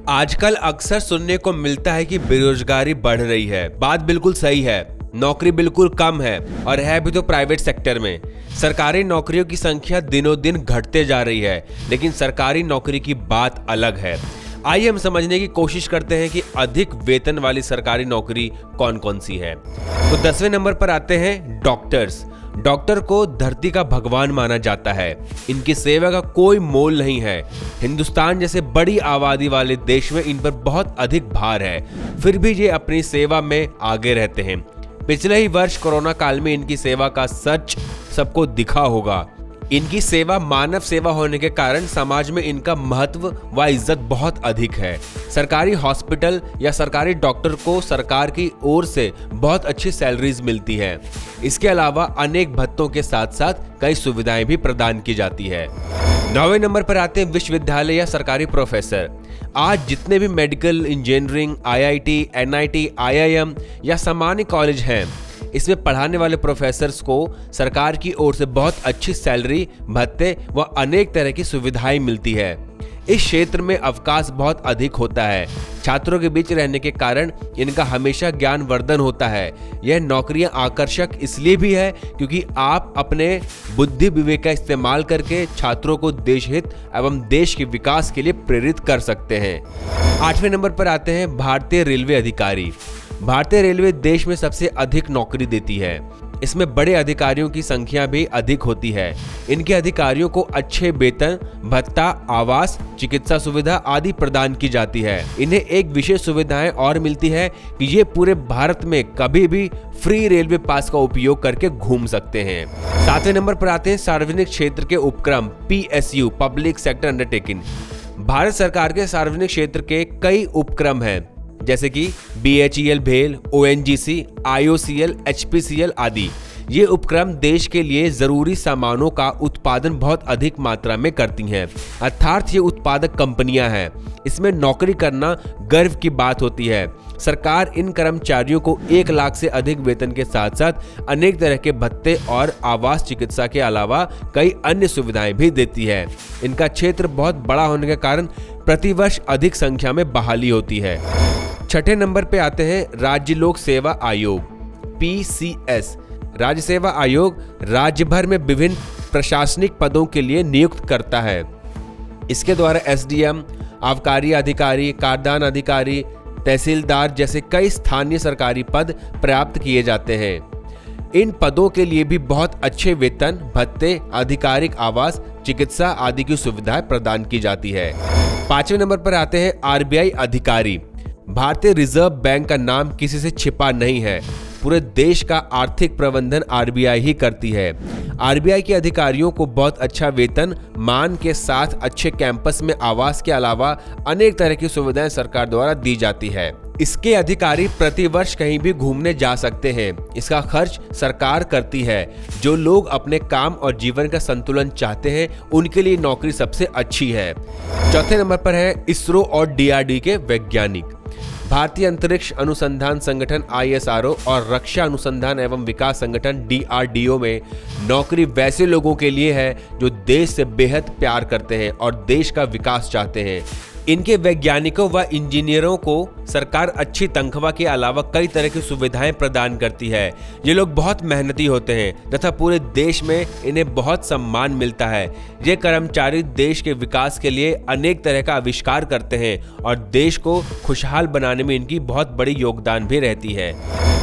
आजकल अक्सर सुनने को मिलता है कि बेरोजगारी बढ़ रही है। बात बिल्कुल सही है, नौकरी बिल्कुल कम है और है भी तो प्राइवेट सेक्टर में। सरकारी नौकरियों की संख्या दिनों दिन घटते जा रही है, लेकिन सरकारी नौकरी की बात अलग है। आइए हम समझने की कोशिश करते हैं कि अधिक वेतन वाली सरकारी नौकरी कौन कौन सी है। तो 10वें नंबर पर आते हैं डॉक्टर्स। डॉक्टर को धरती का भगवान माना जाता है। इनकी सेवा का कोई मोल नहीं है। हिंदुस्तान जैसे बड़ी आबादी वाले देश में इन पर बहुत अधिक भार है, फिर भी ये अपनी सेवा में आगे रहते हैं। पिछले ही वर्ष कोरोना काल में इनकी सेवा का सच सबको दिखा होगा। इनकी सेवा मानव सेवा होने के कारण समाज में इनका महत्व व इज्जत बहुत अधिक है। सरकारी हॉस्पिटल या सरकारी डॉक्टर को सरकार की ओर से बहुत अच्छी सैलरीज मिलती है। इसके अलावा अनेक भत्तों के साथ साथ कई सुविधाएं भी प्रदान की जाती है। 9वें नंबर पर आते हैं विश्वविद्यालय या सरकारी प्रोफेसर। आज जितने भी medical, engineering, IIT, NIT, IIM या सामान्य कॉलेज हैं, इसमें पढ़ाने वाले प्रोफेसर्स को सरकार की ओर से बहुत अच्छी सैलरी, भत्ते व अनेक तरह की सुविधाएं मिलती है। इस क्षेत्र में अवकाश बहुत अधिक होता है। छात्रों के बीच रहने के कारण इनका हमेशा ज्ञानवर्धन होता है। यह नौकरियां आकर्षक इसलिए भी है क्योंकि आप अपने बुद्धि विवेक का इस्तेमाल करके छात्रों को देश हित एवं देश के विकास के लिए प्रेरित कर सकते हैं। 8वें नंबर पर आते हैं भारतीय रेलवे अधिकारी। भारतीय रेलवे देश में सबसे अधिक नौकरी देती है। इसमें बड़े अधिकारियों की संख्या भी अधिक होती है। इनके अधिकारियों को अच्छे वेतन, भत्ता, आवास, चिकित्सा सुविधा आदि प्रदान की जाती है। इन्हें एक विशेष सुविधाएं और मिलती है कि ये पूरे भारत में कभी भी फ्री रेलवे पास का उपयोग करके घूम सकते हैं। 7वें नंबर पर आते हैं सार्वजनिक क्षेत्र के उपक्रम, PSU, public sector undertaking. Bharat सरकार के सार्वजनिक क्षेत्र के कई उपक्रम हैं, जैसे कि BHEL भेल, ONGC, IOCL, HPCL आदि। ये उपक्रम देश के लिए जरूरी सामानों का उत्पादन बहुत अधिक मात्रा में करती हैं, अर्थात ये उत्पादक कंपनियां हैं। इसमें नौकरी करना गर्व की बात होती है। सरकार इन कर्मचारियों को 1 लाख से अधिक वेतन के साथ साथ अनेक तरह के भत्ते और आवास, चिकित्सा के अलावा कई अन्य सुविधाएं भी देती है। इनका क्षेत्र बहुत बड़ा होने के कारण प्रतिवर्ष अधिक संख्या में बहाली होती है। 6ठे नंबर पे आते हैं राज्य लोक सेवा आयोग, PCS। राज्य सेवा आयोग राज्य भर में विभिन्न प्रशासनिक पदों के लिए नियुक्त करता है। इसके द्वारा SDM, आबकारी अधिकारी, करदान अधिकारी, तहसीलदार जैसे कई स्थानीय सरकारी पद प्राप्त किए जाते हैं। इन पदों के लिए भी बहुत अच्छे वेतन, भत्ते, आधिकारिक आवास, चिकित्सा आदि की सुविधाएं प्रदान की जाती है। 5वें नंबर पर आते हैं RBI अधिकारी। भारतीय रिजर्व बैंक का नाम किसी से छिपा नहीं है। पूरे देश का आर्थिक प्रबंधन RBI ही करती है। RBI के अधिकारियों को बहुत अच्छा वेतन, मान के साथ अच्छे कैंपस में आवास के अलावा अनेक तरह की सुविधाएं सरकार द्वारा दी जाती है। इसके अधिकारी प्रतिवर्ष कहीं भी घूमने जा सकते हैं। इसका खर्च सरकार करती है। जो लोग अपने काम और जीवन का संतुलन चाहते हैं, उनके लिए नौकरी सबसे अच्छी है। 4थे नंबर पर है ISRO और DRDO के वैज्ञानिक। भारतीय अंतरिक्ष अनुसंधान संगठन ISRO और रक्षा अनुसंधान एवं विकास संगठन DRDO में नौकरी वैसे लोगों के लिए है जो देश से बेहद प्यार करते हैं और देश का विकास चाहते हैं। इनके वैज्ञानिकों व इंजीनियरों को सरकार अच्छी तनख्वाह के अलावा कई तरह की सुविधाएं प्रदान करती है। ये लोग बहुत मेहनती होते हैं तथा पूरे देश में इन्हें बहुत सम्मान मिलता है। ये कर्मचारी देश के विकास के लिए अनेक तरह का आविष्कार करते हैं और देश को खुशहाल बनाने में इनकी बहुत बड़ी योगदान भी रहती है।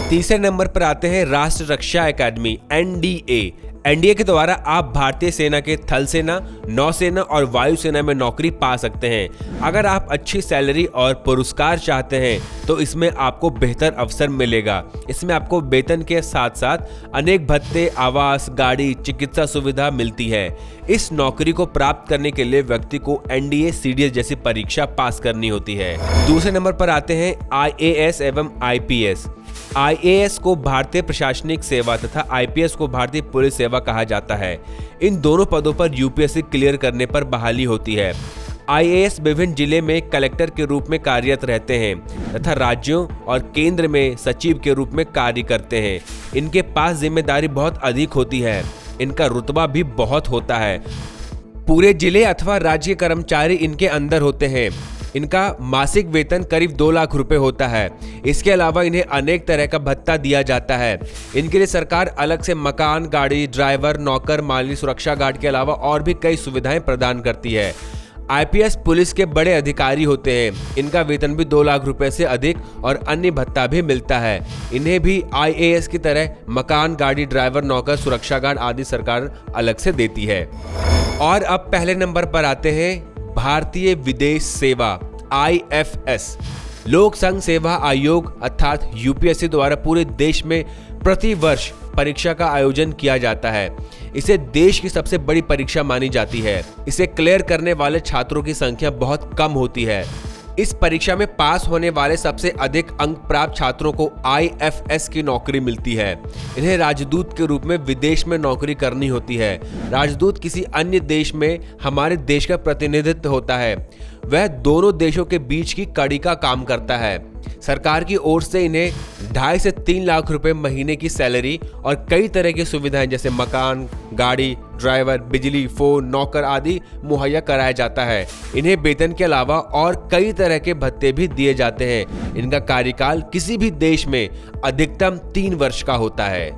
3रे नंबर पर आते हैं राष्ट्रीय रक्षा अकादमी, NDA। NDA के द्वारा आप भारतीय सेना के थल सेना, नौसेना और वायुसेना में नौकरी पा सकते हैं। अगर आप अच्छी सैलरी और पुरस्कार चाहते हैं तो इसमें आपको बेहतर अवसर मिलेगा। इसमें आपको वेतन के साथ साथ अनेक भत्ते, आवास, गाड़ी, चिकित्सा सुविधा मिलती है। इस नौकरी को प्राप्त करने के लिए व्यक्ति को NDA CDS जैसी परीक्षा पास करनी होती है। 2रे नंबर पर आते हैं IAS एवं IPS। IAS को भारतीय प्रशासनिक सेवा तथा IPS को भारतीय पुलिस सेवा कहा जाता है। इन दोनों पदों पर UPSC क्लियर करने पर बहाली होती है। IAS विभिन्न जिले में कलेक्टर के रूप में कार्यरत रहते हैं तथा राज्यों और केंद्र में सचिव के रूप में कार्य करते हैं। इनके पास जिम्मेदारी बहुत अधिक होती है। इनका रुतबा भी बहुत होता है। पूरे जिले अथवा राज्य कर्मचारी इनके अंदर होते हैं। इनका मासिक वेतन करीब 2 लाख रुपए होता है। इसके अलावा इन्हें अनेक तरह का भत्ता दिया जाता है। इनके लिए सरकार अलग से मकान, गाड़ी, ड्राइवर, नौकर, माली, सुरक्षा गार्ड के अलावा और भी कई सुविधाएं प्रदान करती है। आईपीएस पुलिस के बड़े अधिकारी होते हैं। इनका वेतन भी 2 लाख रुपए से अधिक और अन्य भत्ता भी मिलता है। इन्हें भी आईएएस की तरह मकान, गाड़ी, ड्राइवर, नौकर, सुरक्षा गार्ड आदि सरकार अलग से देती है। और अब पहले नंबर पर आते हैं भारतीय विदेश सेवा IFS। लोक संघ सेवा आयोग अर्थात यूपीएससी द्वारा पूरे देश में प्रति वर्ष परीक्षा का आयोजन किया जाता है। इसे देश की सबसे बड़ी परीक्षा मानी जाती है। इसे क्लियर करने वाले छात्रों की संख्या बहुत कम होती है। इस परीक्षा में पास होने वाले सबसे अधिक अंक प्राप्त छात्रों को IFS की नौकरी मिलती है। इन्हें राजदूत के रूप में विदेश में नौकरी करनी होती है। राजदूत किसी अन्य देश में हमारे देश का प्रतिनिधित्व होता है। वह दोनों देशों के बीच की कड़ी का काम करता है। सरकार की ओर से इन्हें 2.5 से 3 लाख रुपए महीने की सैलरी और कई तरह की सुविधाएं जैसे मकान, गाड़ी, ड्राइवर, बिजली, फोन, नौकर आदि मुहैया कराया जाता है। इन्हें वेतन के अलावा और कई तरह के भत्ते भी दिए जाते हैं। इनका कार्यकाल किसी भी देश में अधिकतम 3 वर्ष का होता है।